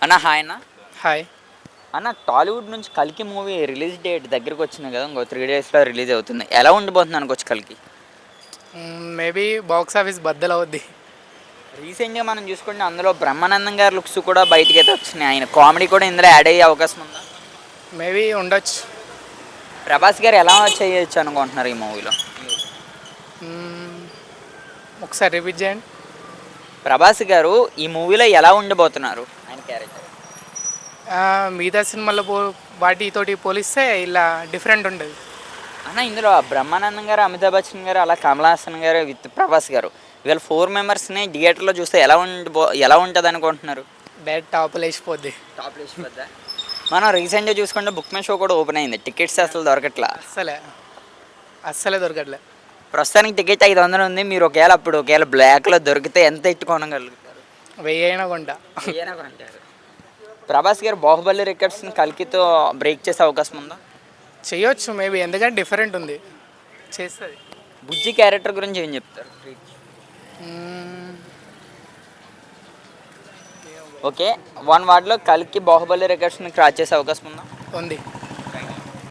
అన్న హాయ్ అన్న. హాయ్. అన్న టాలీవుడ్ నుంచి కల్కి మూవీ రిలీజ్ డేట్ దగ్గరికి వచ్చింది కదా, ఇంకో 3 డేస్లో రిలీజ్ అవుతుంది. ఎలా ఉండిపోతుంది అనుకోవచ్చు కల్కి? మేబీ బాక్స్ ఆఫీస్ బద్దలవుద్ది. రీసెంట్గా మనం చూసుకుంటే అందులో బ్రహ్మానందం గారి లుక్స్ కూడా బయటికి అయితే వచ్చినాయి. ఆయన కామెడీ కూడా ఇందులో యాడ్ అయ్యే అవకాశం ఉందా? మేబీ ఉండొచ్చు. ప్రభాస్ గారు ఎలా చేయొచ్చు అనుకుంటున్నారు ఈ మూవీలో? మ్మ్, ఒకసారి రిపీట్ చేయండి. ప్రభాస్ గారు ఈ మూవీలో ఎలా ఉండబోతున్నారు ఆయన క్యారెక్టర్? మిగతా సినిమాల్లో వాటితోటి పోలిస్తే ఇలా డిఫరెంట్ ఉంటుంది. అన్న ఇందులో బ్రహ్మానందం గారు, అమితాబ్ బచ్చన్ గారు, అలా కమల్ హాసన్ గారు విత్ ప్రభాస్ గారు, వీళ్ళ 4 మెంబర్స్ని థియేటర్లో చూస్తే ఎలా ఉంటుంది అనుకుంటున్నారు? డైరెక్ట్ టాప్లో వేసిపోద్ది. టాప్ లిస్ట్ వద్ద మనం రీసెంట్గా చూసుకుంటే బుక్ మై షో కూడా ఓపెన్ అయింది. టికెట్స్ అసలు దొరకట్లా. అస్సలే దొరకట్లే. ప్రస్తుతానికి టికెట్ 500 ఉంది. మీరు ఒకవేళ బ్లాక్లో దొరికితే ఎంత ఎట్టుకోనగలుగుతారు? 1000 అయినా కొంటా. ఏనా కొంటారు? ప్రభాస్ గారు బాహుబలి రికార్డ్స్ని కల్కితో బ్రేక్ చేసే అవకాశం ఉందా? చేయొచ్చు మేబీ, ఎందుకంటే డిఫరెంట్ ఉంది, చేస్తుంది. బుజ్జి క్యారెక్టర్ గురించి ఏం చెప్తారు? ఓకే, 1 వార్డ్లో కల్కి బాహుబలి రికార్డ్స్ని క్రాస్ చేసే అవకాశం ఉందా? ఉంది.